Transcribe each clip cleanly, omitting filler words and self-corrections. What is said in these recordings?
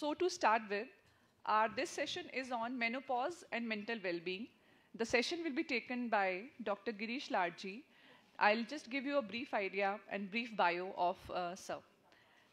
So to start with, this session is on menopause and mental well-being. The session will be taken by Dr. Girish Ladji. I'll just give you a brief idea and brief bio of Sir.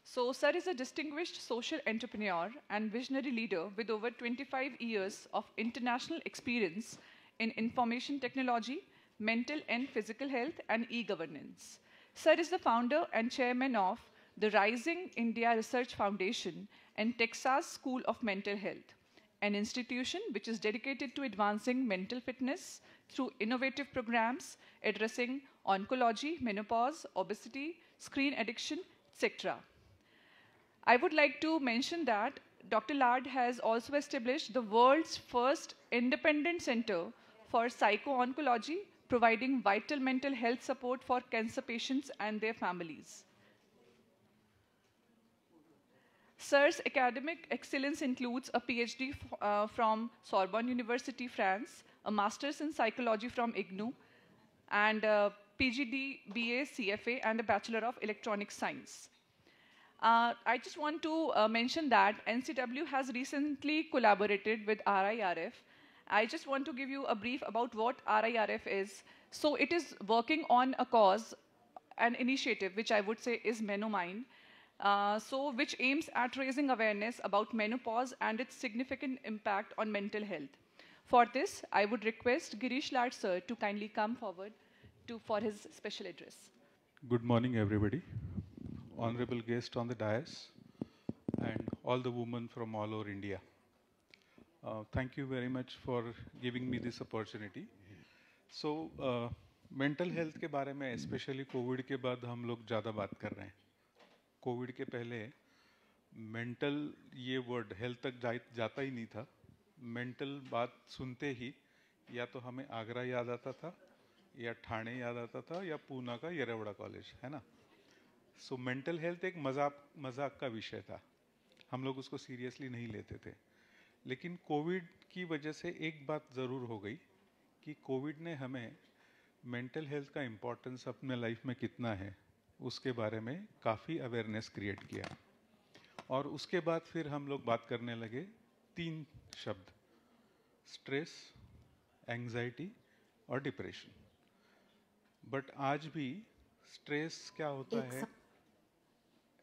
So Sir is a distinguished social entrepreneur and visionary leader with over 25 years of international experience in information technology, mental and physical health, and e-governance. Sir is the founder and chairman of the Rising India Research Foundation and Texas School of Mental Health, an institution which is dedicated to advancing mental fitness through innovative programs addressing oncology, menopause, obesity, screen addiction, etc. I would like to mention that Dr. Lad has also established the world's first independent center for psycho-oncology, providing vital mental health support for cancer patients and their families. Sir's academic excellence includes a PhD from Sorbonne University, France, a master's in psychology from IGNOU, and a PGD, BA, CFA, and a Bachelor of Electronic Science. I just want to mention that NCW has recently collaborated with RIRF. I just want to give you a brief about what RIRF is. So it is working on a cause, an initiative, which I would say is Menomine, which aims at raising awareness about menopause and its significant impact on mental health. For this, I would request Girish Lad sir to kindly come forward for his special address. Good morning, everybody. Honorable guest on the dais and all the women from all over India. Thank you very much for giving me this opportunity. So, mental health के बारे में especially COVID के बाद हम लोग ज़्यादा बात कर रहे हैं. COVID के पहले mental ये word health तक जाता ही नहीं था. Mental बात सुनते ही या तो हमें आगरा याद आता था, या ठाणे याद आता था, या पूना का येरवड़ा कॉलेज, है ना. सो मेंटल हेल्थ एक मजाक का विषय था. हम लोग उसको सीरियसली नहीं लेते थे. लेकिन कोविड की वजह से एक बात ज़रूर हो गई कि कोविड ने हमें मेंटल हेल्थ का इम्पोर्टेंस अपने लाइफ में कितना है उसके बारे में काफ़ी अवेयरनेस क्रिएट किया. और उसके बाद फिर हम लोग बात करने लगे 3 शब्द: स्ट्रेस, एंग्जाइटी और डिप्रेशन. बट आज भी स्ट्रेस क्या होता है,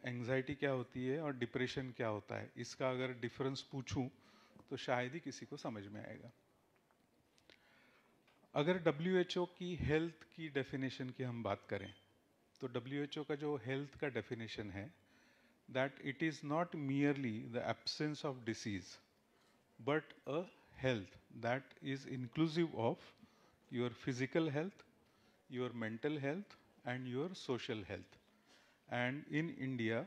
एंग्जाइटी क्या होती है और डिप्रेशन क्या होता है, इसका अगर डिफरेंस पूछूं तो शायद ही किसी को समझ में आएगा. अगर WHO की हेल्थ की डेफिनेशन की हम बात करें तो WHO का जो हेल्थ का डेफिनेशन है that it is not merely the absence of disease but a health that is inclusive of your physical health, your mental health and your social health. And in India,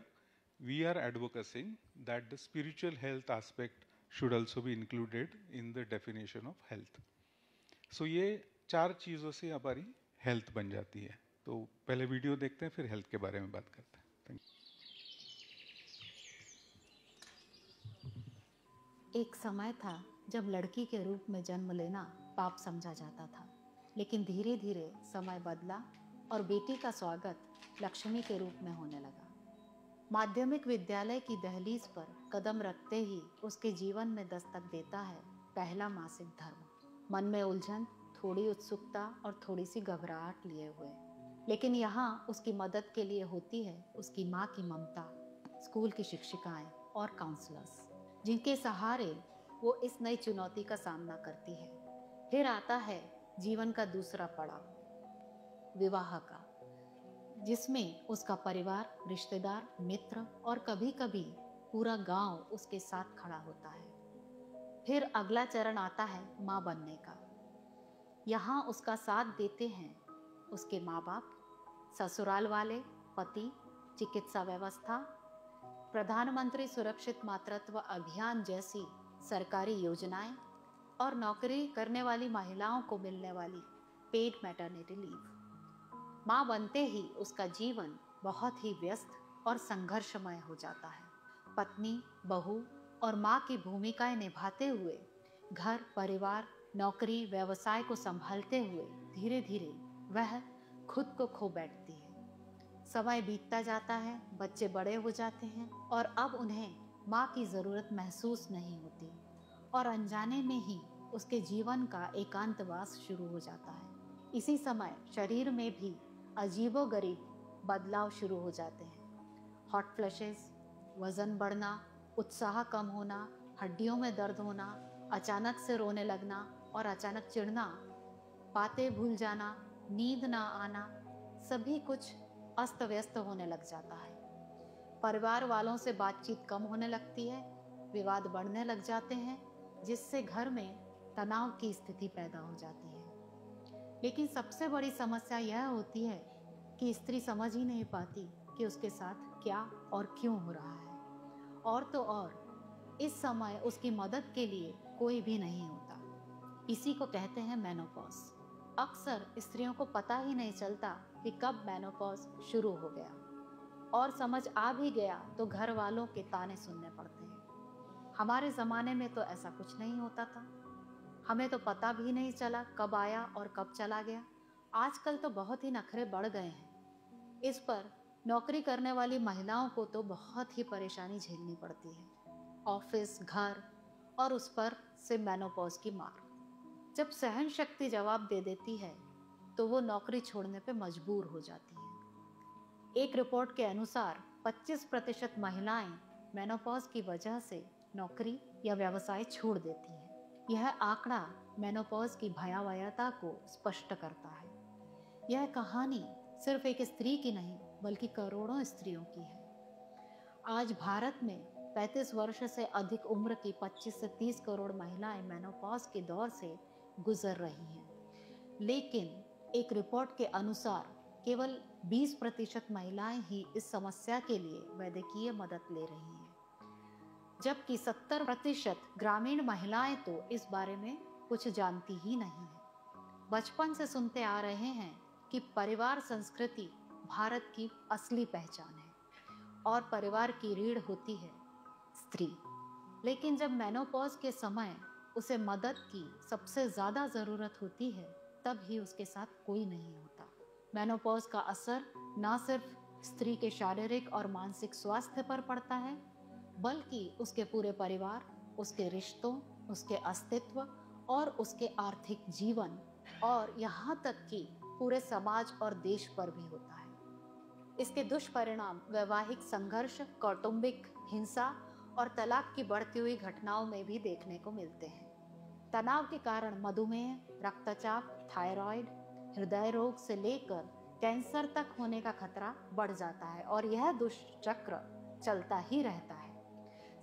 we are advocating that the spiritual health aspect should also be included in the definition of health. So ये 4 चीज़ों से हमारी health बन जाती है. तो पहले video देखते हैं, फिर हेल्थ के बारे में बात करते हैं. Thank you. एक समय था जब लड़की के रूप में जन्म लेना पाप समझा जाता था. लेकिन धीरे धीरे समय बदला और बेटी का स्वागत लक्ष्मी के रूप में होने लगा. माध्यमिक विद्यालय की दहलीज पर कदम रखते ही उसके जीवन में दस्तक देता है पहला मासिक धर्म. मन में उलझन, थोड़ी उत्सुकता और थोड़ी सी घबराहट लिए हुए. लेकिन यहाँ उसकी मदद के लिए होती है उसकी माँ की ममता, स्कूल की शिक्षिकाएं और काउंसलर्स, जिनके सहारे वो इस नई चुनौती का सामना करती है. फिर आता है जीवन का दूसरा पड़ाव, विवाह का, जिसमें उसका परिवार, रिश्तेदार, मित्र और कभी कभी पूरा गांव उसके साथ खड़ा होता है. फिर अगला चरण आता है माँ बनने का. यहाँ उसका साथ देते हैं उसके माँ बाप, ससुराल वाले, पति, चिकित्सा व्यवस्था, प्रधानमंत्री सुरक्षित मातृत्व अभियान जैसी सरकारी योजनाएं और नौकरी करने वाली महिलाओं को मिलने वाली पेड मैटरनिटी लीव. माँ बनते ही उसका जीवन बहुत ही व्यस्त और संघर्षमय हो जाता है. पत्नी, बहू और माँ की भूमिकाएं निभाते हुए घर, परिवार, नौकरी, व्यवसाय को संभालते हुए धीरे धीरे वह खुद को खो बैठती है. समय बीतता जाता है, बच्चे बड़े हो जाते हैं और अब उन्हें माँ की ज़रूरत महसूस नहीं होती और अनजाने में ही उसके जीवन का एकांतवास शुरू हो जाता है। इसी समय शरीर में भी अजीबोगरीब बदलाव शुरू हो जाते हैं। हॉट फ्लैशेस, वज़न बढ़ना, उत्साह कम होना, हड्डियों में दर्द होना, अचानक से रोने लगना और अचानक चिढ़ना, बातें भूल जाना, नींद ना आना, सभी कुछ अस्त व्यस्त होने लग जाता है। परिवार वालों से बातचीत कम होने लगती है, विवाद बढ़ने लग जाते हैं, जिससे घर में तनाव की स्थिति पैदा हो जाती है। लेकिन सबसे बड़ी समस्या यह होती है कि स्त्री समझ ही नहीं पाती कि उसके साथ क्या और क्यों हो रहा है। और तो और इस समय उसकी मदद के लिए कोई भी नहीं होता। इसी को कहते हैं मेनोपॉज। अक्सर स्त्रियों को पता ही नहीं चलता कि कब मेनोपॉज शुरू हो गया, और समझ आ भी गया तो घर वालों के ताने सुनने पड़ते हैं। हमारे ज़माने में तो ऐसा कुछ नहीं होता था, हमें तो पता भी नहीं चला कब आया और कब चला गया। आजकल तो बहुत ही नखरे बढ़ गए हैं। इस पर नौकरी करने वाली महिलाओं को तो बहुत ही परेशानी झेलनी पड़ती है। ऑफिस, घर और उस पर से मेनोपॉज की मार। जब सहन शक्ति जवाब दे देती है तो वो नौकरी छोड़ने पे मजबूर हो जाती है। एक रिपोर्ट के अनुसार 25% महिलाएं मेनोपॉज की वजह से नौकरी या व्यवसाय छोड़ देती हैं। यह आंकड़ा मेनोपॉज की भयावहता को स्पष्ट करता है। यह कहानी सिर्फ एक स्त्री की नहीं बल्कि करोड़ों स्त्रियों की है। आज भारत में 35 वर्ष से अधिक उम्र की 25 से 30 करोड़ महिलाएं मेनोपॉज के दौर से गुजर रही हैं। लेकिन एक रिपोर्ट के अनुसार केवल 20% महिलाएं ही इस समस्या के लिए वैद्यकीय मदद ले रही हैं, जबकि 70% ग्रामीण महिलाएं तो इस बारे में कुछ जानती ही नहीं है। बचपन से सुनते आ रहे हैं कि परिवार संस्कृति भारत की असली पहचान है और परिवार की रीढ़ होती है स्त्री। लेकिन जब मेनोपॉज के समय उसे मदद की सबसे ज़्यादा ज़रूरत होती है, तब ही उसके साथ कोई नहीं होता। मेनोपॉज का असर न सिर्फ स्त्री के शारीरिक और मानसिक स्वास्थ्य पर पड़ता है, बल्कि उसके पूरे परिवार, उसके रिश्तों, उसके अस्तित्व और उसके आर्थिक जीवन और यहाँ तक कि पूरे समाज और देश पर भी होता है। इसके दुष्परिणाम वैवाहिक संघर्ष, कौटुंबिक हिंसा और तलाक की बढ़ती हुई घटनाओं में भी देखने को मिलते हैं। तनाव के कारण मधुमेह, रक्तचाप, थायराइड, हृदय रोग से लेकर कैंसर तक होने का खतरा बढ़ जाता है और यह दुष्चक्र चलता ही रहता है।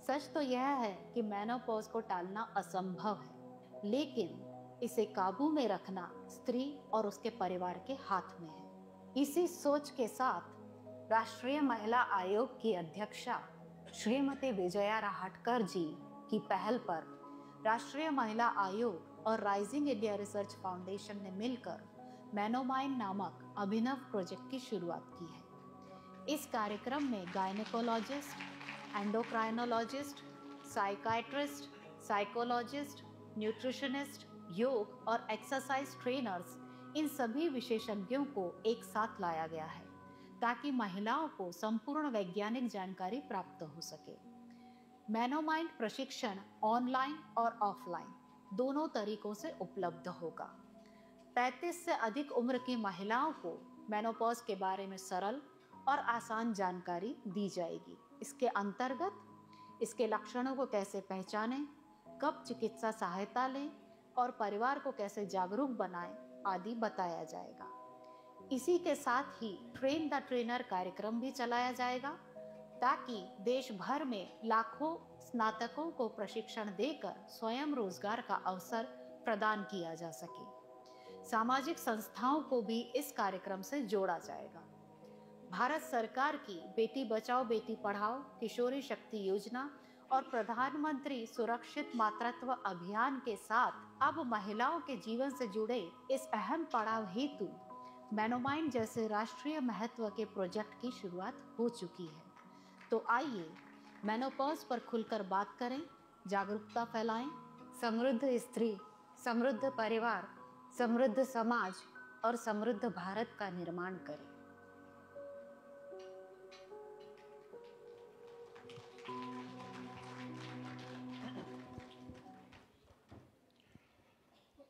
सच तो यह है कि मेनोपॉज को टालना असंभव है, लेकिन इसे काबू में रखना स्त्री और उसके परिवार के हाथ में है। इसी सोच के साथ राष्ट्रीय महिला आयोग की अध्यक्षा श्रीमती विजया राहटकर जी की पहल पर राष्ट्रीय महिला आयोग और राइजिंग इंडिया रिसर्च फाउंडेशन ने मिलकर मेनोमाइन नामक अभिनव प्रोजेक्ट की शुरुआत की है। इस कार्यक्रम में gynaecologist, endocrinologist, psychiatrist, psychologist, nutritionist, योग और एक्सरसाइज ट्रेनर्स, इन सभी विशेषज्ञों को एक साथ लाया गया है ताकि महिलाओं को संपूर्ण वैज्ञानिक जानकारी प्राप्त हो सके। मेनोमाइंड प्रशिक्षण ऑनलाइन और ऑफलाइन दोनों तरीकों से उपलब्ध होगा। 35 से अधिक उम्र की महिलाओं को मेनोपॉज के बारे में सरल और आसान जानकारी दी जाएगी। इसके अंतर्गत इसके लक्षणों को कैसे पहचानें, कब चिकित्सा सहायता लें और परिवार को कैसे जागरूक बनाएं आदि बताया जाएगा। इसी के साथ ही ट्रेन द ट्रेनर कार्यक्रम भी चलाया जाएगा ताकि देश भर में लाखों स्नातकों को प्रशिक्षण देकर स्वयं रोजगार का अवसर प्रदान किया जा सके। सामाजिक संस्थाओं को भी इस कार्यक्रम से जोड़ा जाएगा। भारत सरकार की बेटी बचाओ बेटी पढ़ाओ किशोरी शक्ति योजना और प्रधानमंत्री सुरक्षित मातृत्व अभियान के साथ अब महिलाओं के जीवन से जुड़े इस अहम पड़ाव हेतु मेनोमाइन जैसे राष्ट्रीय महत्व के प्रोजेक्ट की शुरुआत हो चुकी है। तो आइए मेनोपॉज पर खुलकर बात करें, जागरूकता फैलाएं, समृद्ध स्त्री, समृद्ध परिवार, समृद्ध समाज और समृद्ध भारत का निर्माण करें।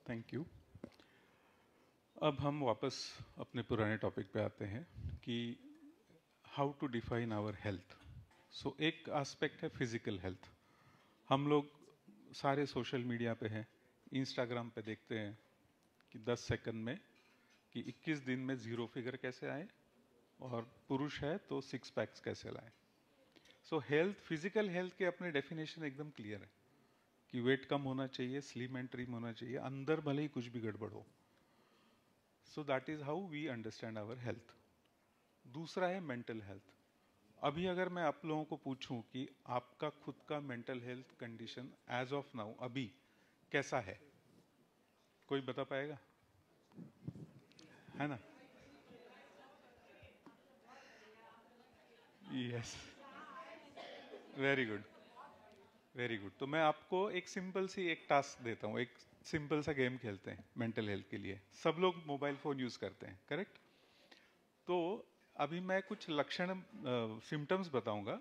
Thank you. अब हम वापस अपने पुराने टॉपिक पे आते हैं कि how to define our health. So एक एस्पेक्ट है फिजिकल हेल्थ। हम लोग सारे सोशल मीडिया पे हैं, इंस्टाग्राम पे देखते हैं कि 10 सेकंड में कि 21 दिन में 0 फिगर कैसे आए, और पुरुष है तो 6 पैक्स कैसे लाएं। सो हेल्थ, फिजिकल हेल्थ के अपने डेफिनेशन एकदम क्लियर है कि वेट कम होना चाहिए, स्लिम एंड ट्रिम होना चाहिए, अंदर भले ही कुछ भी गड़बड़ हो। So that is how we understand our health. दूसरा है मेंटल हेल्थ। अभी अगर मैं आप लोगों को पूछूं कि आपका खुद का mental health condition as of now अभी कैसा है, कोई बता पाएगा? है ना? Yes, very good, very good. तो मैं आपको एक सिंपल सी एक टास्क देता हूँ, एक सिंपल सा गेम खेलते हैं मेंटल हेल्थ के लिए। सब लोग मोबाइल फोन यूज करते हैं, करेक्ट? तो अभी मैं कुछ लक्षण, सिम्टम्स बताऊंगा,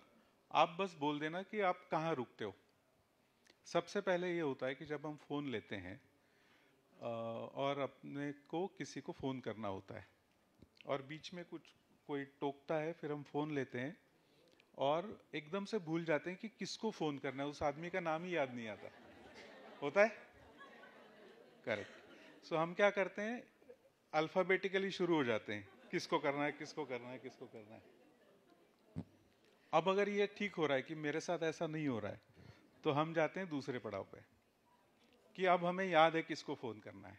आप बस बोल देना कि आप कहाँ रुकते हो। सबसे पहले ये होता है कि जब हम फोन लेते हैं और अपने को किसी को फोन करना होता है और बीच में कुछ कोई टोकता है, फिर हम फोन लेते हैं और एकदम से भूल जाते हैं कि किसको फोन करना है, उस आदमी का नाम ही याद नहीं आता। होता है? करेक्ट। सो हम क्या करते हैं, अल्फाबेटिकली शुरू हो जाते हैं, किसको करना है, किसको करना है, किसको करना है। अब अगर ये ठीक हो रहा है कि मेरे साथ ऐसा नहीं हो रहा है, तो हम जाते हैं दूसरे पड़ाव पे कि अब हमें याद है किसको फोन करना है।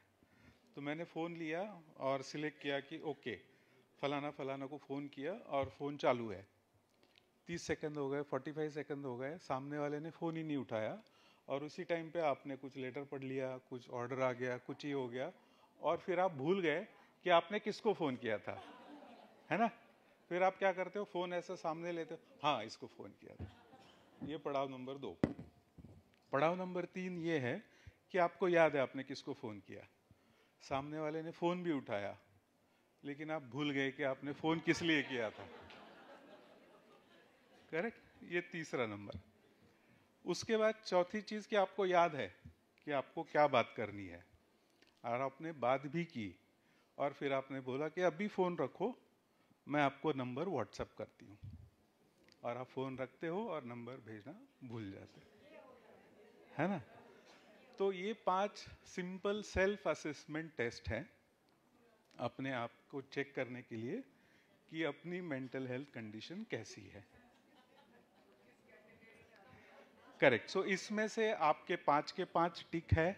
तो मैंने फोन लिया और सिलेक्ट किया कि ओके, फलाना फलाना को फोन किया और फोन चालू है। 30 सेकंड हो गए, 45 सेकंड हो गए, सामने वाले ने फोन ही नहीं उठाया, और उसी टाइम पे आपने कुछ लेटर पढ़ लिया, कुछ ऑर्डर आ गया, कुछ ही हो गया, और फिर आप भूल गए कि आपने किसको फोन किया था, है ना? फिर आप क्या करते हो, फोन ऐसे सामने लेते हो, हाँ इसको फोन किया था। ये पड़ाव नंबर 2। पड़ाव नंबर 3 ये है कि आपको याद है आपने किसको फोन किया, सामने वाले ने फोन भी उठाया, लेकिन आप भूल गए कि आपने फोन किस लिए किया था। करेक्ट? ये तीसरा नंबर। उसके बाद चौथी चीज कि आपको याद है कि आपको क्या बात करनी है, और आपने बात भी की, और फिर आपने बोला कि अभी फोन रखो, मैं आपको नंबर व्हाट्सएप करती हूँ, और आप फोन रखते हो और नंबर भेजना भूल जाते है ना? तो ये 5 सिंपल सेल्फ असेसमेंट टेस्ट हैं अपने आप को चेक करने के लिए कि अपनी मेंटल हेल्थ कंडीशन कैसी है। करेक्ट। सो इसमें से आपके 5 के 5 टिक है,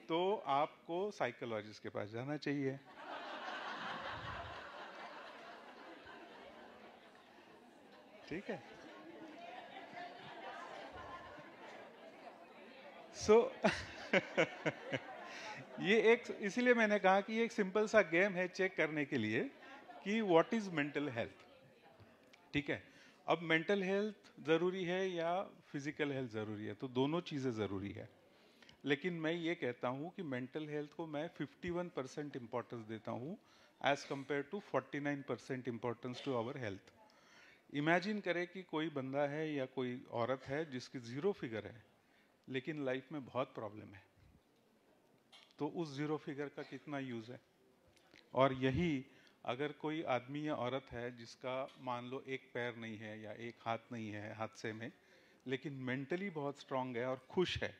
तो आपको साइकोलॉजिस्ट के पास जाना चाहिए। ठीक है? सो ये एक, इसीलिए मैंने कहा कि ये एक सिंपल सा गेम है चेक करने के लिए कि व्हाट इज मेंटल हेल्थ। ठीक है? अब मेंटल हेल्थ जरूरी है या फिजिकल हेल्थ जरूरी है? तो दोनों चीजें जरूरी है, लेकिन मैं ये कहता हूं कि मेंटल हेल्थ को मैं 51% इंपॉर्टेंस देता हूं as compare to 49% importance to our health. Imagine करें कि कोई बंदा है या कोई औरत है जिसकी 0 फिगर है, लेकिन लाइफ में बहुत प्रॉब्लम है, तो उस 0 फिगर का कितना यूज है? और यही अगर कोई आदमी या औरत है जिसका मान लो एक पैर नहीं है या एक हाथ नहीं है हादसे में, लेकिन मेंटली बहुत स्ट्रांग है और खुश है,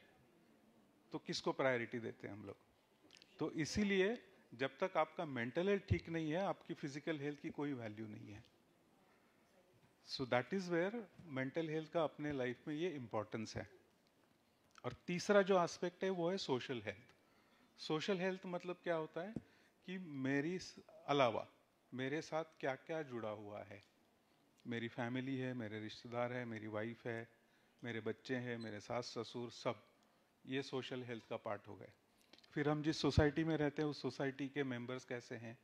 तो किसको प्रायोरिटी देते हैं हम लोग? तो इसीलिए जब तक आपका मेंटल हेल्थ ठीक नहीं है, आपकी फिजिकल हेल्थ की कोई वैल्यू नहीं है। So that is where mental health का अपने लाइफ में ये इंपॉर्टेंस है। और तीसरा जो एस्पेक्ट है वो है सोशल हेल्थ। सोशल हेल्थ मतलब क्या होता है कि मेरी अलावा मेरे साथ क्या क्या जुड़ा हुआ है। मेरी फैमिली है, मेरे रिश्तेदार है, मेरी वाइफ है, मेरे बच्चे हैं, मेरे सास ससुर, सब ये सोशल हेल्थ का पार्ट हो गए। फिर हम जिस सोसाइटी में रहते हैं उस सोसाइटी के मेंबर्स कैसे हैं,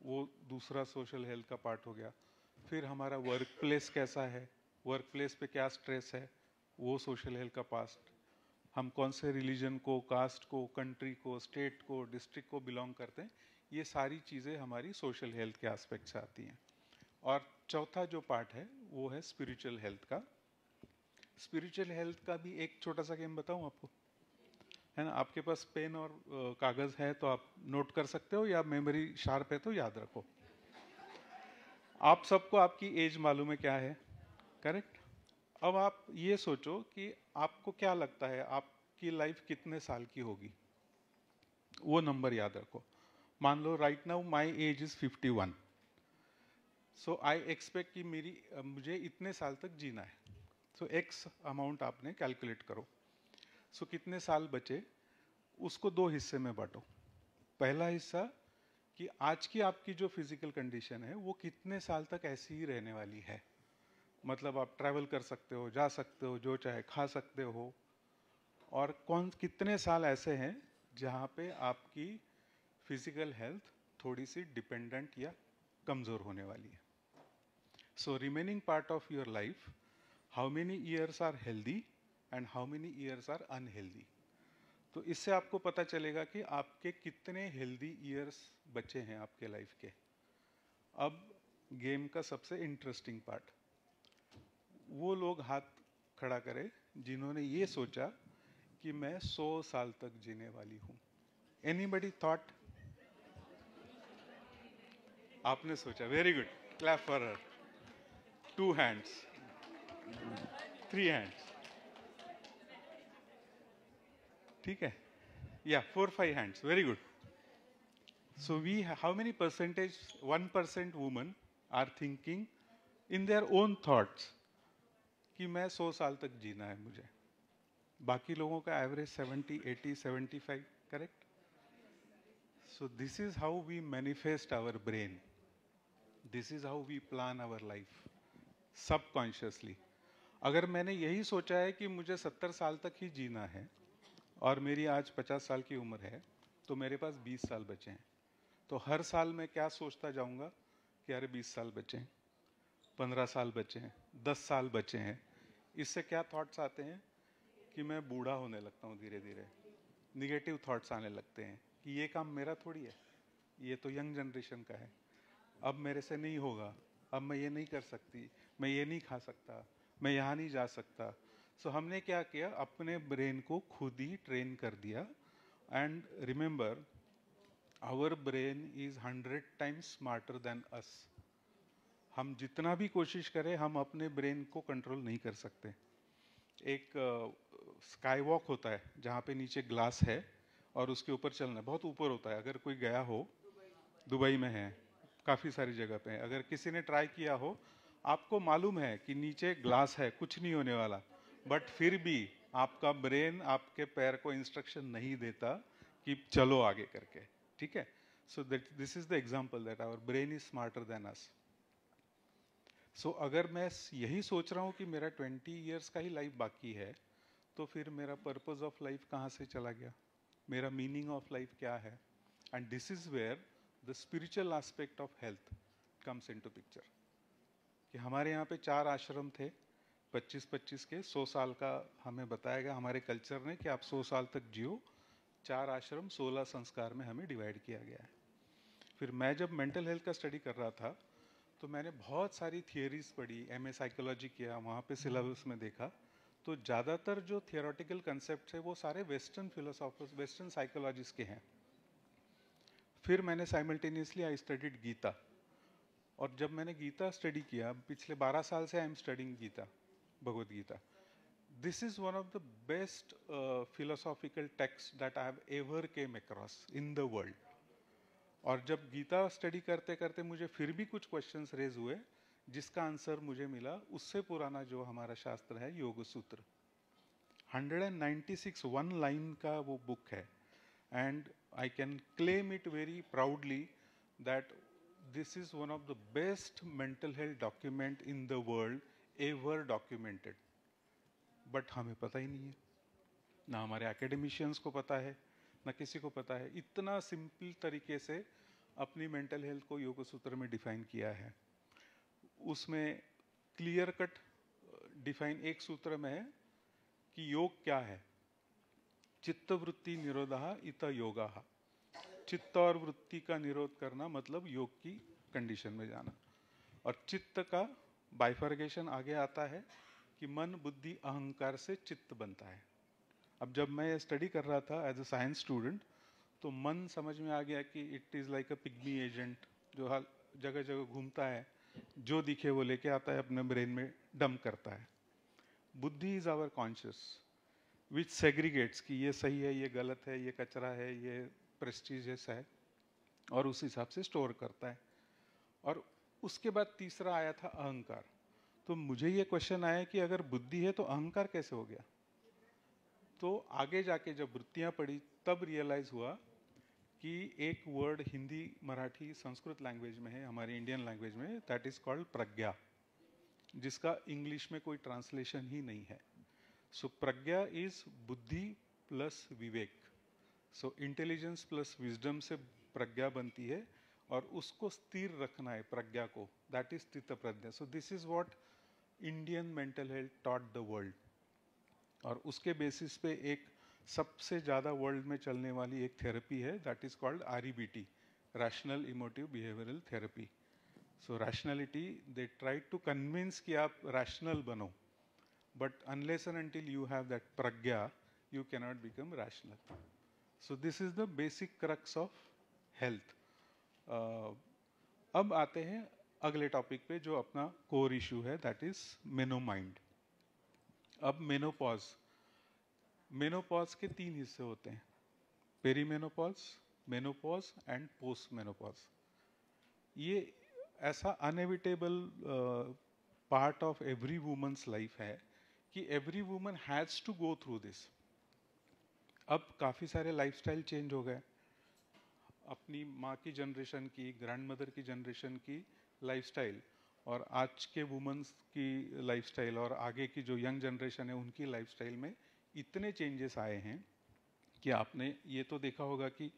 वो दूसरा सोशल हेल्थ का पार्ट हो गया। फिर हमारा वर्क प्लेस कैसा है, वर्क प्लेस पे क्या स्ट्रेस है, वो सोशल हेल्थ का पास्ट। हम कौन से रिलीजन को, कास्ट को, कंट्री को, स्टेट को, डिस्ट्रिक्ट को बिलोंग करते हैं, ये सारी चीज़ें हमारी सोशल हेल्थ के एस्पेक्ट से आती हैं। और चौथा जो पार्ट है वो है स्पिरिचुअल हेल्थ का। स्पिरिचुअल हेल्थ का भी एक छोटा सा गेम बताऊं आपको। है ना? आपके पास पेन और कागज है तो आप नोट कर सकते हो, या मेमोरी शार्प है तो याद रखो। आप सबको आपकी एज मालूम है क्या है, करेक्ट? अब आप ये सोचो कि आपको क्या लगता है आपकी लाइफ कितने साल की होगी, वो नंबर याद रखो। मान लो right now my age is 51, so I expect कि मुझे इतने साल तक जीना है। सो एक्स अमाउंट आपने कैलकुलेट करो। सो कितने साल बचे, उसको दो हिस्से में बांटो। पहला हिस्सा कि आज की आपकी जो फिजिकल कंडीशन है वो कितने साल तक ऐसी ही रहने वाली है। मतलब आप ट्रैवल कर सकते हो, जा सकते हो, जो चाहे खा सकते हो, और कितने साल ऐसे हैं जहाँ पे आपकी फिजिकल हेल्थ थोड़ी सी डिपेंडेंट या कमजोर होने वाली है। So remaining part of your life, how many years are healthy and how many years are unhealthy. तो इससे आपको पता चलेगा कि आपके कितने हेल्दी ईयर्स बचे हैं आपके लाइफ के। अब गेम का सबसे इंटरेस्टिंग पार्ट, वो लोग हाथ खड़ा करें जिन्होंने ये सोचा कि मैं 100 साल तक जीने वाली हूं। Anybody thought? आपने सोचा, very good, clap for her. 2 hands, 3 hands, ठीक है, या 4-5 hands, very good. So how many percentage, 1% women are thinking in their own thoughts कि मैं 100 साल तक जीना है मुझे। बाकी लोगों का average 70, 80, 75, correct? So this is how we manifest our brain. This is how we plan our life, subconsciously. अगर मैंने यही सोचा है कि मुझे 70 साल तक ही जीना है और मेरी आज 50 साल की उम्र है, तो मेरे पास 20 साल बचे हैं। तो हर साल मैं क्या सोचता जाऊंगा कि अरे 20 साल बचे हैं, 15 साल बचे हैं, 10 साल बचे हैं। इससे क्या थॉट्स आते हैं कि मैं बूढ़ा होने लगता हूँ धीरे धीरे। निगेटिव थॉट्स आने लगते हैं कि ये काम मेरा थोड़ी है, ये तो यंग जनरेशन का है, अब मेरे से नहीं होगा, अब मैं ये नहीं कर सकती, मैं ये नहीं खा सकता, मैं यहाँ नहीं जा सकता। सो हमने क्या किया, अपने ब्रेन को खुद ही ट्रेन कर दिया। And remember, our brain is 100 times smarter than us. हम जितना भी कोशिश करें, हम अपने ब्रेन को कंट्रोल नहीं कर सकते। एक स्काई वॉक होता है जहाँ पे नीचे ग्लास है और उसके ऊपर चलना, बहुत ऊपर होता है। अगर कोई गया हो, दुबई में है, काफ़ी सारी जगह पे है, अगर किसी ने ट्राई किया हो, आपको मालूम है कि नीचे ग्लास है, कुछ नहीं होने वाला, बट फिर भी आपका ब्रेन आपके पैर को इंस्ट्रक्शन नहीं देता कि चलो आगे करके, ठीक है? So this is the example that our brain is smarter than us. So अगर मैं यही सोच रहा हूँ कि मेरा 20 ईयर्स का ही लाइफ बाकी है, तो फिर मेरा पर्पस ऑफ लाइफ कहाँ से चला गया, मेरा मीनिंग ऑफ लाइफ क्या है? And this is where the spiritual aspect of health comes into picture. कि हमारे यहाँ पे 4 आश्रम थे, 25-25 के, 100 साल का हमें बताया गया हमारे कल्चर ने कि आप 100 साल तक जियो। 4 आश्रम 16 संस्कार में हमें डिवाइड किया गया है। फिर मैं जब मेंटल हेल्थ का स्टडी कर रहा था तो मैंने बहुत सारी थियरीज पढ़ी, एमए साइकोलॉजी किया, वहाँ पे सिलेबस में देखा, तो ज़्यादातर जो थियोरेटिकल कंसेप्ट है वो सारे वेस्टर्न फिलोसॉफर्स, वेस्टर्न साइकोलॉजिस्ट के हैं। फिर मैंने साइमल्टेनियसली आई स्टडीड गीता, और जब मैंने गीता स्टडी किया, पिछले 12 साल से I am studying Gita, Bhagavad Gita. This is one of the best philosophical text that I have ever came across in the world. और जब गीता स्टडी करते करते मुझे फिर भी कुछ क्वेश्चंस रेज हुए, जिसका आंसर मुझे मिला उससे पुराना जो हमारा शास्त्र है, योग सूत्र, 196 वन लाइन का वो बुक है। And I can claim it very proudly that this is one of the best mental health document in the world ever documented. But हमें पता ही नहीं है, ना हमारे एकेडमिशियंस को पता है, ना किसी को पता है। इतना सिंपल तरीके से अपनी मेंटल हेल्थ को योग सूत्र में डिफाइन किया है। उसमें क्लियर कट डिफाइन एक सूत्र में है कि योग क्या है। चित्त वृत्ति निरोधः इत योगः। चित्त और वृत्ति का निरोध करना मतलब योग की कंडीशन में जाना। और चित्त का बाइफर्गेशन आगे आता है कि मन, बुद्धि, अहंकार से चित्त बनता है। अब जब मैं स्टडी कर रहा था एज अ साइंस स्टूडेंट, तो मन समझ में आ गया कि it is like a pygmy agent जो हर जगह जगह घूमता है, जो दिखे वो लेके आता है, अपने ब्रेन में डंप करता है। बुद्धि is our conscious which segregates कि ये सही है, ये गलत है, ये कचरा है, ये प्रेस्टिजियस है, और उस हिसाब से स्टोर करता है। और उसके बाद तीसरा आया था अहंकार। तो मुझे ये क्वेश्चन आया कि अगर बुद्धि है तो अहंकार कैसे हो गया? तो आगे जाके जब वृत्तियां पढ़ी तब रियलाइज हुआ कि एक वर्ड हिंदी, मराठी, संस्कृत लैंग्वेज में है, हमारी इंडियन लैंग्वेज में, दैट इज कॉल्ड प्रज्ञा, जिसका इंग्लिश में कोई ट्रांसलेशन ही नहीं है। सो प्रज्ञा इज बुद्धि प्लस विवेक। सो इंटेलिजेंस प्लस विजडम से प्रज्ञा बनती है, और उसको स्थिर रखना है प्रज्ञा को, दैट इज स्थित प्रज्ञा। So this is what Indian mental health taught the world. और उसके बेसिस पे एक सबसे ज़्यादा वर्ल्ड में चलने वाली एक थेरेपी है, that is called REBT, rational emotive behavioural therapy. So rationality, they try to convince कि आप रैशनल बनो, but unless and until you have that pragya, you cannot become rational. So this is the basic crux of health. अब आते हैं अगले topic पे जो अपना कोर इशू है, दैट इज मेनोमाइंड। अब मेनोपॉज, मेनोपॉज के 3 हिस्से होते हैं, perimenopause, menopause and post menopause. ये ऐसा inevitable part of every woman's life है कि every woman has to go through this. अब काफ़ी सारे लाइफस्टाइल चेंज हो गए, अपनी माँ की जनरेशन की, ग्रैंडमदर की जनरेशन की लाइफस्टाइल और आज के वुमेन्स की लाइफस्टाइल और आगे की जो यंग जनरेशन है उनकी लाइफस्टाइल में इतने चेंजेस आए हैं कि आपने ये तो देखा होगा कि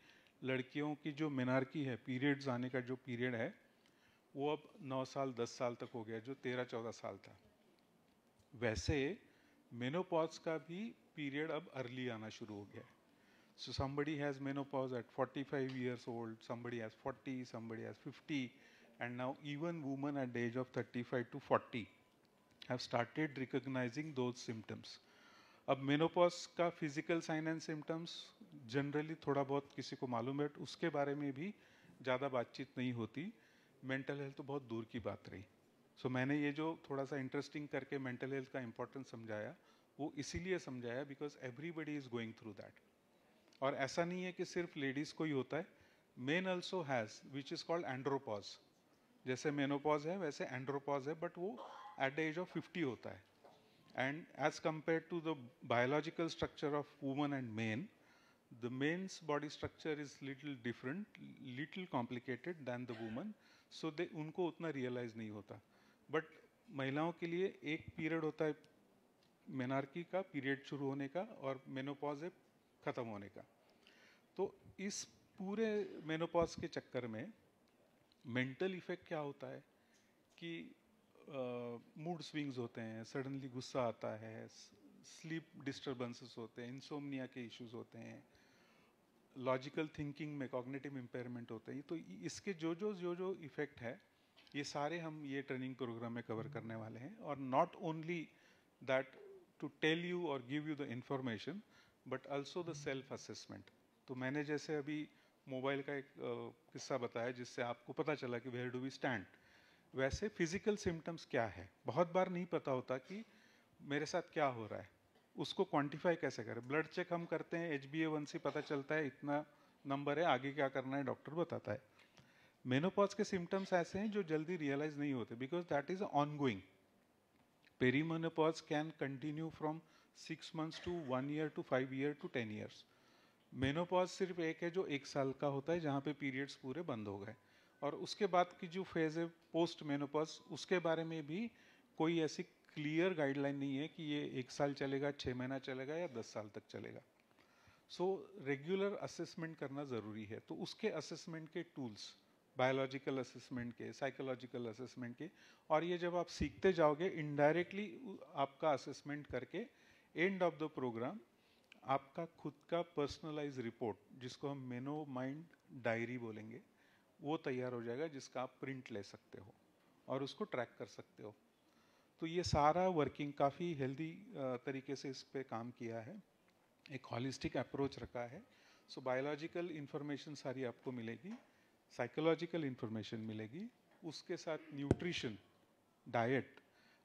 लड़कियों की जो मेनार्की है, पीरियड्स आने का जो पीरियड है, वो अब 9 साल 10 साल तक हो गया, जो 13-14 साल था। वैसे मेनोपॉज का भी पीरियड अब अर्ली आना शुरू हो गया है। So somebody has menopause at 45 years old, somebody has 40, somebody has 50, and now even women at the age of 35 to 40 have started recognizing those symptoms. अब मेनोपॉज का physical sign and symptoms generally थोड़ा बहुत किसी को मालूम है, उसके बारे में भी ज़्यादा बातचीत नहीं होती। मेंटल हेल्थ तो बहुत दूर की बात रही। सो मैंने ये जो थोड़ा सा इंटरेस्टिंग करके मेंटल हेल्थ का इंपॉर्टेंस समझाया, वो इसीलिए समझाया because everybody is going through that. और ऐसा नहीं है कि सिर्फ लेडीज को ही होता है, main also has, which is called andropause. जैसे मेनोपॉज है वैसे एंड्रोपॉज है, बट वो एट द एज ऑफ 50 होता है। And as compare to the biological structure of woman and men, the men's body structure is little different, little complicated than the woman, so they उनको उतना realise नहीं होता। But महिलाओं के लिए एक पीरियड होता है मेनार्की का, पीरियड शुरू होने का, और मेनोपॉज है खत्म होने का। तो इस पूरे मेनोपॉज के चक्कर में मेंटल इफेक्ट क्या होता है कि मूड स्विंग्स होते हैं, सडनली गुस्सा आता है, स्लीप डिस्टर्बेंसेस होते हैं, इंसोम्निया के इश्यूज होते हैं, लॉजिकल थिंकिंग में कॉग्निटिव इम्पेयरमेंट होते हैं। तो इसके जो इफेक्ट है, ये सारे हम ये ट्रेनिंग प्रोग्राम में कवर करने वाले हैं। और not only that to tell you और give you the information, but also the self assessment. तो मैंने जैसे अभी मोबाइल का एक किस्सा बताया जिससे आपको पता चला कि वेयर डू वी स्टैंड, वैसे फिजिकल सिम्टम्स क्या है, बहुत बार नहीं पता होता कि मेरे साथ क्या हो रहा है, उसको क्वांटिफाई कैसे करें। ब्लड चेक हम करते हैं, HbA1c पता चलता है, इतना नंबर है, आगे क्या करना है डॉक्टर बताता है। मेनोपॉज के सिम्टम्स ऐसे हैं जो जल्दी रियलाइज नहीं होते because that is ongoing. Perimenopause can continue from 6 months to 1 year to 5 year to 10 years। Menopause सिर्फ एक है जो 1 साल का होता है, जहाँ पे पीरियड्स पूरे बंद हो गए। और उसके बाद की जो फेज है पोस्ट मेनोपॉज, उसके बारे में भी कोई ऐसी क्लियर गाइडलाइन नहीं है कि ये 1 साल चलेगा, 6 महीना चलेगा या 10 साल तक चलेगा। सो रेगुलर असेसमेंट करना ज़रूरी है। तो उसके असेसमेंट के टूल्स, बायोलॉजिकल असेसमेंट के, साइकोलॉजिकल असेसमेंट के, और ये जब आप सीखते जाओगे इनडायरेक्टली आपका असेसमेंट करके एंड ऑफ द प्रोग्राम आपका खुद का पर्सनलाइज रिपोर्ट, जिसको हम मेनो माइंड डायरी बोलेंगे, वो तैयार हो जाएगा, जिसका आप प्रिंट ले सकते हो और उसको ट्रैक कर सकते हो। तो ये सारा वर्किंग काफ़ी हेल्दी तरीके से इस पे काम किया है। एक हॉलिस्टिक अप्रोच रखा है. सो बायोलॉजिकल इंफॉर्मेशन सारी आपको मिलेगी, साइकोलॉजिकल इंफॉर्मेशन मिलेगी, उसके साथ न्यूट्रिशन, डाइट,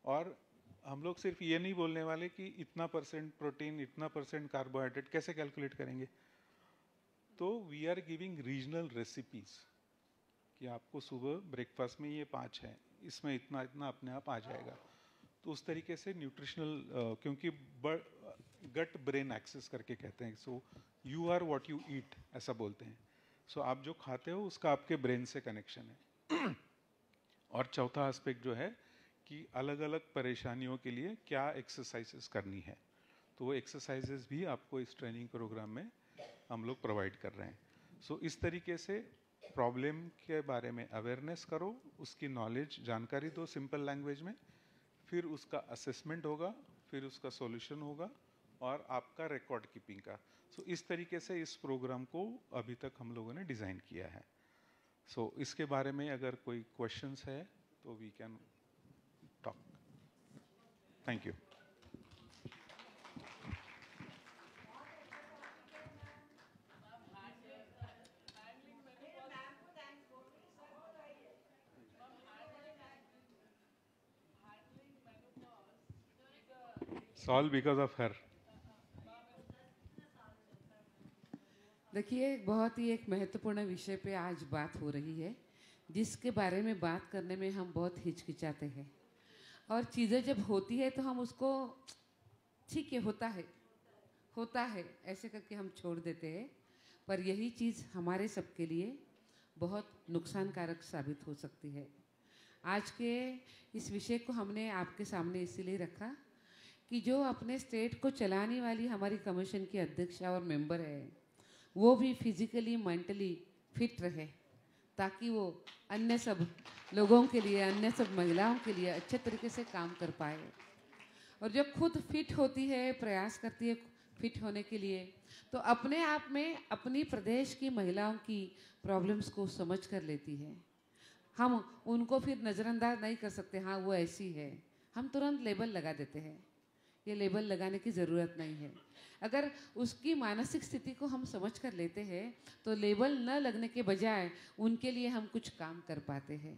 और हम लोग सिर्फ ये नहीं बोलने वाले कि इतना परसेंट प्रोटीन, इतना परसेंट कार्बोहाइड्रेट, कैसे कैलकुलेट करेंगे. तो we are giving regional recipes कि आपको सुबह ब्रेकफास्ट में ये 5 है, इसमें इतना इतना अपने आप आ जाएगा. तो उस तरीके से न्यूट्रिशनल, क्योंकि गट ब्रेन एक्सेस करके कहते हैं, so you are what you eat, ऐसा बोलते हैं. सो आप जो खाते हो उसका आपके ब्रेन से कनेक्शन है. और चौथा एस्पेक्ट जो है कि अलग अलग परेशानियों के लिए क्या एक्सरसाइजेस करनी है, तो वो एक्सरसाइजेस भी आपको इस ट्रेनिंग प्रोग्राम में हम लोग प्रोवाइड कर रहे हैं. सो इस तरीके से प्रॉब्लम के बारे में अवेयरनेस करो, उसकी नॉलेज, जानकारी दो सिंपल लैंग्वेज में, फिर उसका असेसमेंट होगा, फिर उसका सॉल्यूशन होगा, और आपका रिकॉर्ड कीपिंग का. सो इस तरीके से इस प्रोग्राम को अभी तक हम लोगों ने डिज़ाइन किया है. सो इसके बारे में अगर कोई क्वेश्चंस है तो we can talk. Thank you. It's all because of her. देखिए, बहुत ही एक महत्वपूर्ण विषय पे आज बात हो रही है, जिसके बारे में बात करने में हम बहुत हिचकिचाते हैं. और चीज़ें जब होती है तो हम उसको ठीक है, होता है ऐसे करके हम छोड़ देते हैं. पर यही चीज़ हमारे सबके लिए बहुत नुकसानकारक साबित हो सकती है. आज के इस विषय को हमने आपके सामने इसीलिए रखा कि जो अपने स्टेट को चलाने वाली हमारी कमीशन की अध्यक्षा और मेंबर है, वो भी फिजिकली मेंटली फिट रहे, ताकि वो अन्य सब लोगों के लिए, अन्य सब महिलाओं के लिए अच्छे तरीके से काम कर पाए. और जब खुद फिट होती है, प्रयास करती है फिट होने के लिए, तो अपने आप में अपनी प्रदेश की महिलाओं की प्रॉब्लम्स को समझ कर लेती है. हम उनको फिर नज़रअंदाज नहीं कर सकते, हाँ वो ऐसी है, हम तुरंत लेबल लगा देते हैं. ये लेबल लगाने की ज़रूरत नहीं है. अगर उसकी मानसिक स्थिति को हम समझ कर लेते हैं तो लेबल न लगने के बजाय उनके लिए हम कुछ काम कर पाते हैं.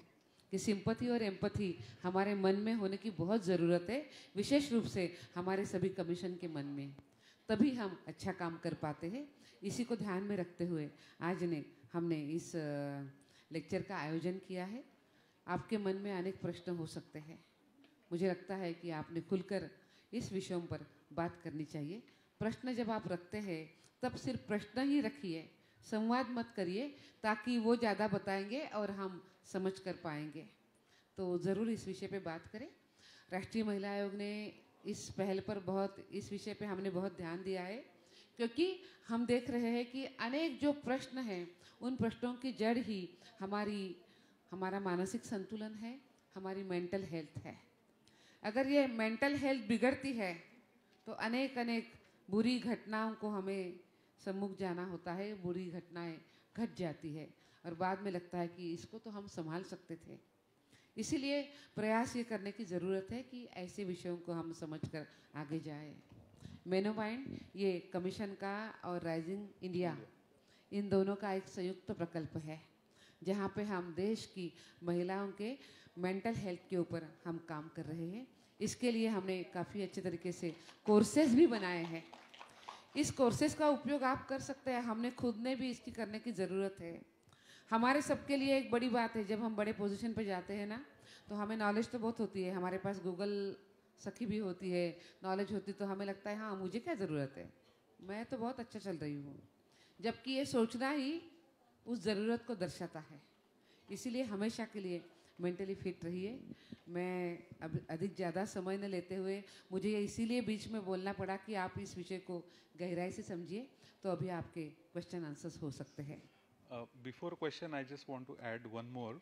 कि सिंपैथी और एम्पैथी हमारे मन में होने की बहुत ज़रूरत है, विशेष रूप से हमारे सभी कमीशन के मन में, तभी हम अच्छा काम कर पाते हैं. इसी को ध्यान में रखते हुए आज हमने इस लेक्चर का आयोजन किया है. आपके मन में अनेक प्रश्न हो सकते हैं. मुझे लगता है कि आपने खुलकर इस विषयों पर बात करनी चाहिए. प्रश्न जब आप रखते हैं तब सिर्फ प्रश्न ही रखिए, संवाद मत करिए, ताकि वो ज़्यादा बताएंगे और हम समझ कर पाएंगे. तो ज़रूर इस विषय पे बात करें. राष्ट्रीय महिला आयोग ने इस पहल पर इस विषय पे हमने बहुत ध्यान दिया है, क्योंकि हम देख रहे हैं कि अनेक जो प्रश्न हैं, उन प्रश्नों की जड़ ही हमारा मानसिक संतुलन है, हमारी मेंटल हेल्थ है. अगर ये मेंटल हेल्थ बिगड़ती है तो अनेक बुरी घटनाओं को हमें सम्मुख जाना होता है, बुरी घटनाएं घट जाती है और बाद में लगता है कि इसको तो हम संभाल सकते थे. इसीलिए प्रयास ये करने की ज़रूरत है कि ऐसे विषयों को हम समझकर आगे जाएं. मेनोमाइंड ये कमीशन का और राइजिंग इंडिया, इन दोनों का एक संयुक्त प्रकल्प है, जहाँ पे हम देश की महिलाओं के मेंटल हेल्थ के ऊपर हम काम कर रहे हैं. इसके लिए हमने काफ़ी अच्छे तरीके से कोर्सेज भी बनाए हैं. इस कोर्सेज का उपयोग आप कर सकते हैं. हमने खुद ने भी इसकी करने की ज़रूरत है. हमारे सबके लिए एक बड़ी बात है, जब हम बड़े पोजीशन पे जाते हैं ना, तो हमें नॉलेज तो बहुत होती है, हमारे पास गूगल सखी भी होती है, नॉलेज होती, तो हमें लगता है हाँ मुझे क्या ज़रूरत है, मैं तो बहुत अच्छा चल रही हूँ. जबकि ये सोचना ही उस ज़रूरत को दर्शाता है. इसीलिए हमेशा के लिए मेंटली फिट रहिए. मैं अब अधिक ज़्यादा समय न लेते हुए, मुझे ये इसीलिए बीच में बोलना पड़ा कि आप इस विषय को गहराई से समझिए, तो अभी आपके क्वेश्चन आंसर्स हो सकते हैं. Before question, I just want to add one more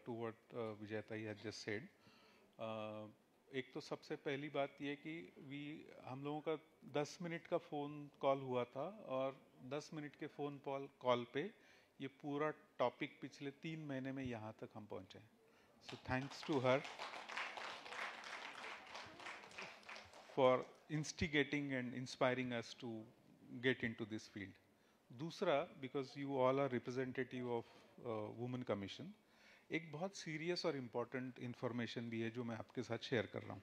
to what Vijayata had just said. एक तो सबसे पहली बात ये कि हम लोगों का 10 मिनट का फ़ोन कॉल हुआ था, और 10 मिनट के फ़ोन कॉल पे ये पूरा टॉपिक पिछले 3 महीने में यहाँ तक हम पहुँचे. So thanks to her for instigating and inspiring us to get into this field. दूसरा, because you all are representative of Women Commission, एक बहुत serious और important information भी है जो मैं आपके साथ share कर रहा हूँ.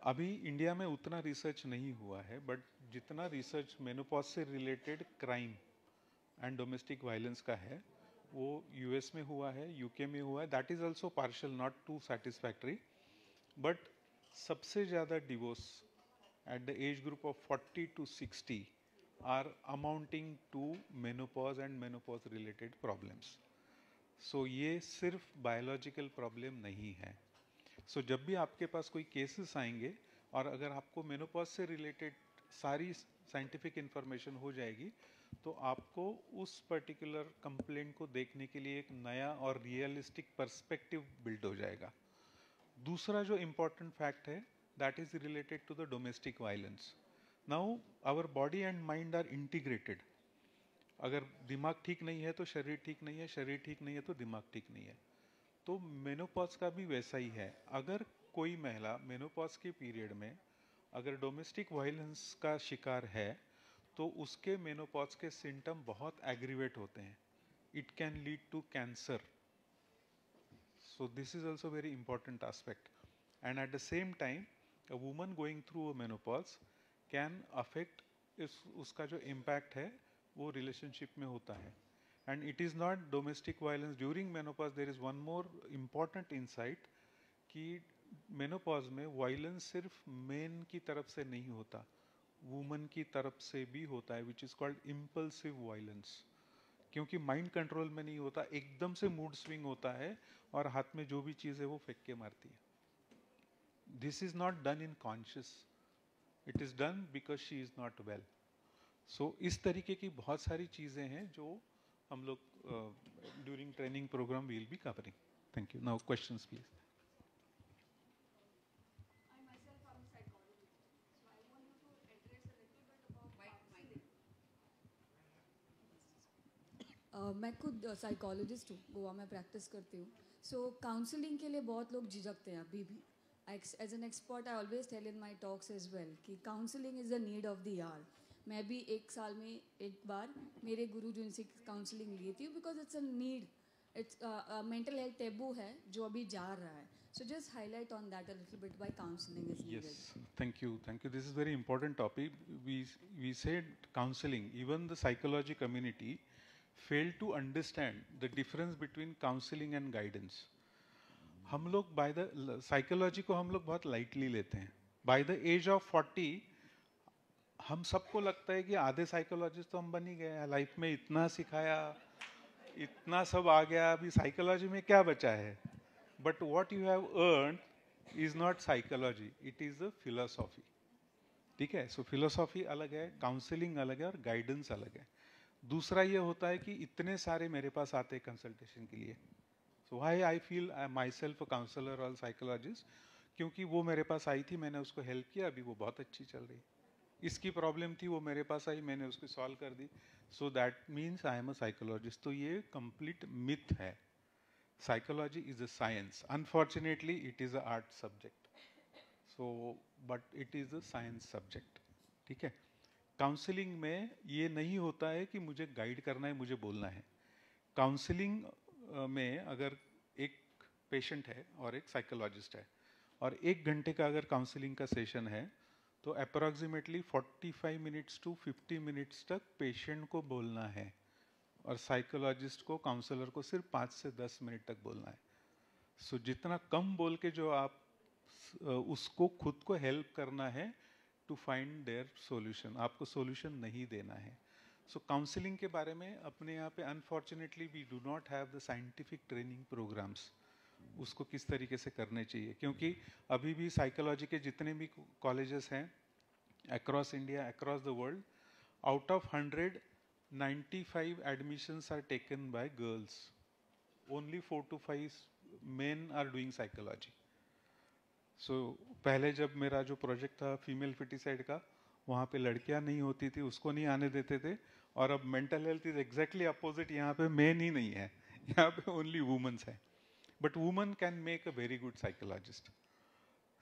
अभी इंडिया में उतना रिसर्च नहीं हुआ है, बट जितना रिसर्च मेनोपॉज से related crime and domestic violence का है वो यूएस में हुआ है, यूके में हुआ है. That is also partial, not too satisfactory. But सबसे ज़्यादा divorce at the age group of 40 to 60 are amounting to menopause and menopause related problems. So ये सिर्फ बायोलॉजिकल प्रॉब्लम नहीं है. सो जब भी आपके पास कोई केसेस आएंगे और अगर आपको मेनोपॉज से रिलेटेड सारी साइंटिफिक इंफॉर्मेशन हो जाएगी तो आपको उस पर्टिकुलर कंप्लेंट को देखने के लिए एक नया और रियलिस्टिक पर्सपेक्टिव बिल्ड हो जाएगा. दूसरा जो इम्पोर्टेंट फैक्ट है that is related to the domestic violence. Now our body and mind are integrated. अगर दिमाग ठीक नहीं है तो शरीर ठीक नहीं है, शरीर ठीक नहीं है तो दिमाग ठीक नहीं है. तो मेनोपॉज का भी वैसा ही है. अगर कोई महिला मेनोपॉज के पीरियड में अगर डोमेस्टिक वायलेंस का शिकार है तो उसके मेनोपॉज के सिम्टम बहुत एग्रीवेट होते हैं. It can lead to cancer. So this is also very important aspect. And at the same time a woman going through a menopause can affect, उसका जो इम्पैक्ट है वो रिलेशनशिप में होता है. And it is not domestic violence during menopause. There is one more important insight कि menopause में violence सिर्फ men की तरफ से नहीं होता, woman की तरफ से भी होता है, which is called impulsive violence. क्योंकि mind control में नहीं होता, एकदम से mood swing होता है और हाथ में जो भी चीज़ है वो फेंक के मारती है. This is not done in conscious. It is done because she is not well. So इस तरीके की बहुत सारी चीज़ें हैं जो हम लोग during training programme will be covering. Thank you. Now questions please. मैं खुद साइकोलॉजिस्ट हूँ, गोवा में प्रैक्टिस करती हूँ. सो काउंसलिंग के लिए बहुत लोग झिझकते हैं अभी भी. As an expert I always tell in my talks as well कि counselling is the need of the hour. मैं भी एक साल में एक बार मेरे गुरु जी से काउंसलिंग ली थी because it's a need. It's mental health taboo है जो अभी जा रहा है. So just highlight on that a little bit why counseling is needed. Yes, thank you. Thank you. This is very important topic. We said counseling. Even the psychology community failed to understand the difference between counseling and guidance. हम लोग by the psychology को हम लोग बहुत lightly लेते हैं. By the age of 40 हम सबको लगता है कि आधे साइकोलॉजिस्ट तो हम बन ही गए. लाइफ में इतना सिखाया, इतना सब आ गया, अभी साइकोलॉजी में क्या बचा है. But what you have earned is not psychology, it is a philosophy. ठीक है. सो फिलोसॉफी अलग है, काउंसलिंग अलग है और गाइडेंस अलग है. दूसरा ये होता है कि इतने सारे मेरे पास आते हैं कंसल्टेशन के लिए. So why I feel myself a counsellor और साइकोलॉजिस्ट, क्योंकि वो मेरे पास आई थी, मैंने उसको हेल्प किया, अभी वो बहुत अच्छी चल रही. इसकी प्रॉब्लम थी, वो मेरे पास आई, मैंने उसको सॉल्व कर दी. So that means I am a psychologist. तो ये कंप्लीट मिथ है. Psychology is a science. Unfortunately, it is an art subject. So, but it is a science subject. ठीक है. काउंसलिंग में ये नहीं होता है कि मुझे गाइड करना है, मुझे बोलना है. काउंसलिंग में अगर एक पेशेंट है और एक साइकोलॉजिस्ट है और 1 घंटे का अगर काउंसलिंग का सेशन है तो अप्रोक्सीमेटली 45 मिनट्स टू 50 मिनट्स तक पेशेंट को बोलना है और साइकोलॉजिस्ट को, काउंसलर को सिर्फ 5 से 10 मिनट तक बोलना है. सो जितना कम बोल के जो आप उसको खुद को हेल्प करना है टू फाइंड देयर सॉल्यूशन, आपको सॉल्यूशन नहीं देना है. सो काउंसलिंग के बारे में अपने यहाँ पे unfortunately we do not have the scientific training programmes. उसको किस तरीके से करने चाहिए, क्योंकि अभी भी साइकोलॉजी के जितने भी कॉलेजेस हैं across India, across the world, out of 100 95 admissions are taken by girls. Only 4 to 5 men are doing psychology. So पहले जब मेरा जो प्रोजेक्ट था फीमेल फिटिसाइड का, वहाँ पे लड़कियाँ नहीं होती थी, उसको नहीं आने देते थे. और अब mental health is exactly opposite. यहाँ पे मेन ही नहीं है, यहाँ पे ओनली वुमेन्स है. But woman can make a very good psychologist.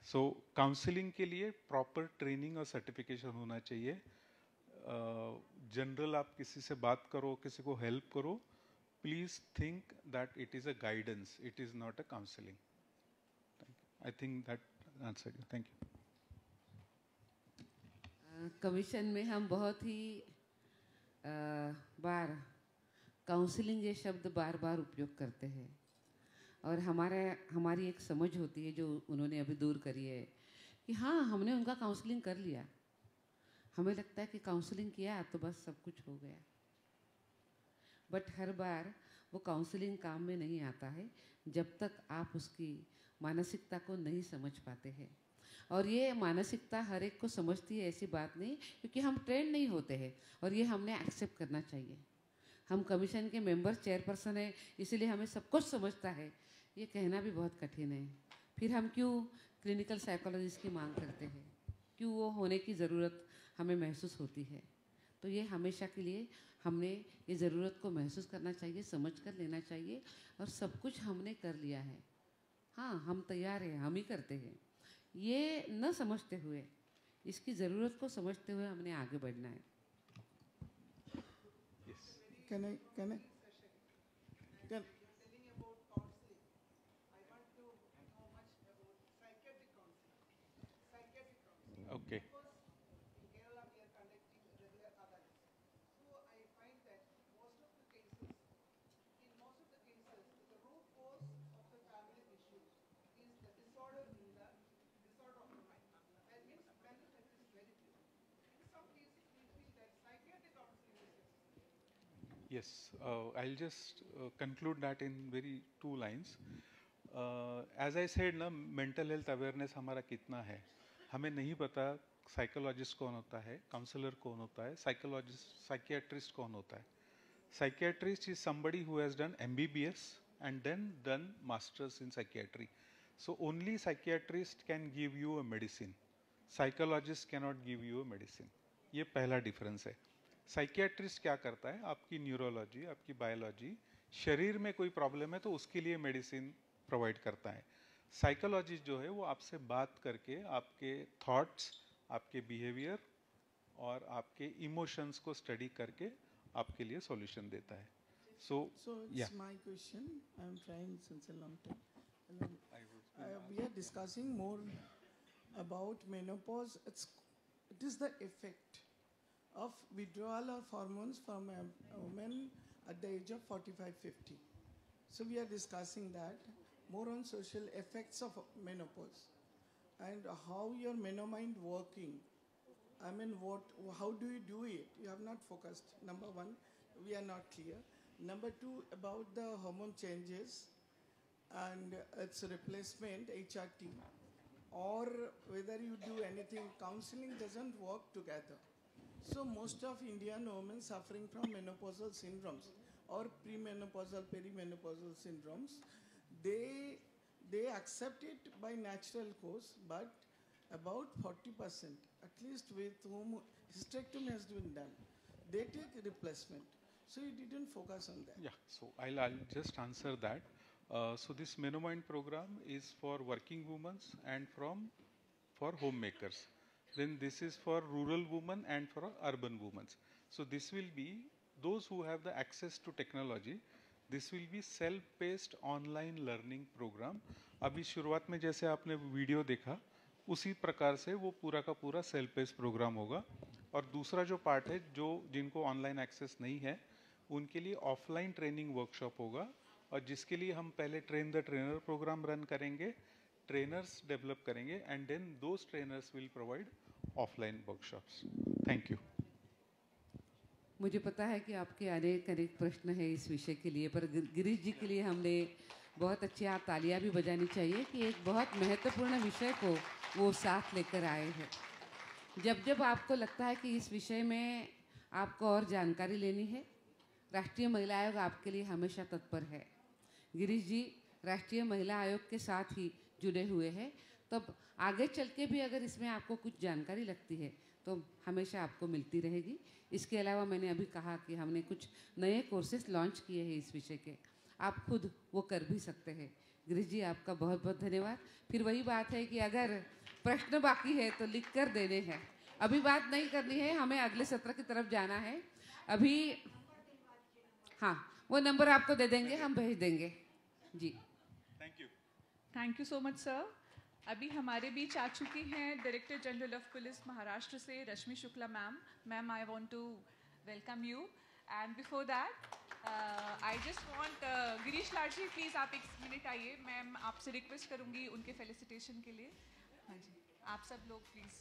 So counselling के लिए प्रॉपर ट्रेनिंग और सर्टिफिकेशन होना चाहिए. जनरल आप किसी से बात करो, किसी को हेल्प करो, please think that it is a guidance, it is not a counselling. I think that answer you. Thank you. Commission में हम बहुत ही बार काउंसलिंग ये शब्द बार बार उपयोग करते हैं, और हमारी एक समझ होती है जो उन्होंने अभी दूर करी है कि हाँ, हमने उनका काउंसलिंग कर लिया. हमें लगता है कि काउंसलिंग किया तो बस सब कुछ हो गया. बट हर बार वो काउंसलिंग काम में नहीं आता है जब तक आप उसकी मानसिकता को नहीं समझ पाते हैं. और ये मानसिकता हर एक को समझती है, ऐसी बात नहीं, क्योंकि हम ट्रेंड नहीं होते हैं, और ये हमने एक्सेप्ट करना चाहिए. हम कमीशन के मेंबर चेयरपर्सन हैं, इसीलिए हमें सब कुछ समझता है, ये कहना भी बहुत कठिन है. फिर हम क्यों क्लिनिकल साइकोलॉजिस्ट की मांग करते हैं, क्यों वो होने की ज़रूरत हमें महसूस होती है. तो ये हमेशा के लिए हमने ये ज़रूरत को महसूस करना चाहिए, समझ कर लेना चाहिए, और सब कुछ हमने कर लिया है. हाँ, हम तैयार हैं, हम ही करते हैं, ये न समझते हुए, इसकी ज़रूरत को समझते हुए हमने आगे बढ़ना है. Can I? Okay. Yes, I'll just conclude that in very 2 lines. As I said ना, mental health awareness हमारा कितना है, हमें नहीं पता साइकोलॉजिस्ट कौन होता है, काउंसलर कौन होता है, साइकियाट्रिस्ट कौन होता है. Psychiatrist is somebody who has done MBBS and then done masters in psychiatry. So only psychiatrist can give you a medicine. Psychologist cannot give you a medicine. ये पहला डिफरेंस है. साइकियाट्रिस्ट क्या करता है, आपकी न्यूरोलॉजी, आपकी बायोलॉजी, शरीर में कोई प्रॉब्लम है तो उसके लिए मेडिसिन प्रोवाइड करता है. साइकोलॉजिस्ट जो है वो आपसे बात करके आपके थॉट्स, आपके बिहेवियर और आपके इमोशंस को स्टडी करके आपके लिए सॉल्यूशन देता है. So it's my question. I'm trying since a long time. And then, we are discussing more about menopause. It is the effect of withdrawal of hormones from a woman at the age of 45-50. So we are discussing that more on social effects of menopause and how your menomind working. I mean, how do you do it? You have not focused. Number one, we are not clear. Number two, about the hormone changes and its replacement, HRT, or whether you do anything. Counseling doesn't work together. So most of Indian women suffering from menopausal syndromes or premenopausal, perimenopausal syndromes, they accept it by natural course, but about 40%, at least with whom hysterectomy has been done, they take replacement. So you didn't focus on that. Yeah, so I'll just answer that. So this Menomind program is for working women and for homemakers. Then this is for rural women and for urban women. So this will be those who have the access to technology. This will be self-paced online learning program. अभी शुरुआत में जैसे आपने video देखा, उसी प्रकार से वो पूरा का पूरा सेल्फ-पेस्ड प्रोग्राम होगा. और दूसरा जो पार्ट है, जो जिनको ऑनलाइन एक्सेस नहीं है, उनके लिए ऑफलाइन ट्रेनिंग वर्कशॉप होगा, और जिसके लिए हम पहले train the trainer programme run करेंगे, ट्रेनर्स डेवलप करेंगे, and then those trainers will provide offline workshops. Thank you. मुझे पता है कि आपके अनेक प्रश्न है इस विषय के लिए, पर गिरीश जी के लिए हमने बहुत अच्छी आप तालियां भी बजानी चाहिए कि एक बहुत महत्वपूर्ण विषय को वो साथ लेकर आए हैं. जब आपको लगता है कि इस विषय में आपको और जानकारी लेनी है, राष्ट्रीय महिला आयोग आपके लिए हमेशा तत्पर है. गिरीश जी राष्ट्रीय महिला आयोग के साथ ही जुड़े हुए हैं, तब आगे चल के भी अगर इसमें आपको कुछ जानकारी लगती है तो हमेशा आपको मिलती रहेगी. इसके अलावा मैंने अभी कहा कि हमने कुछ नए कोर्सेज लॉन्च किए हैं इस विषय के, आप खुद वो कर भी सकते हैं. गिरीश जी आपका बहुत बहुत धन्यवाद. फिर वही बात है कि अगर प्रश्न बाकी है तो लिख कर देने हैं, अभी बात नहीं करनी है, हमें अगले सत्र की तरफ जाना है। अभी हाँ, वो नंबर आपको दे देंगे, हम भेज देंगे जी। Thank you so much sir. अभी हमारे बीच आ चुकी हैं director general of police Maharashtra से Rashmi Shukla ma'am. Ma'am, I want to welcome you and before that I just want Girish Ladji, please आप एक मिनट आइए। मैम आपसे रिक्वेस्ट करूंगी उनके फेलिसिटेशन के लिए। हाँ जी, आप सब लोग प्लीज़।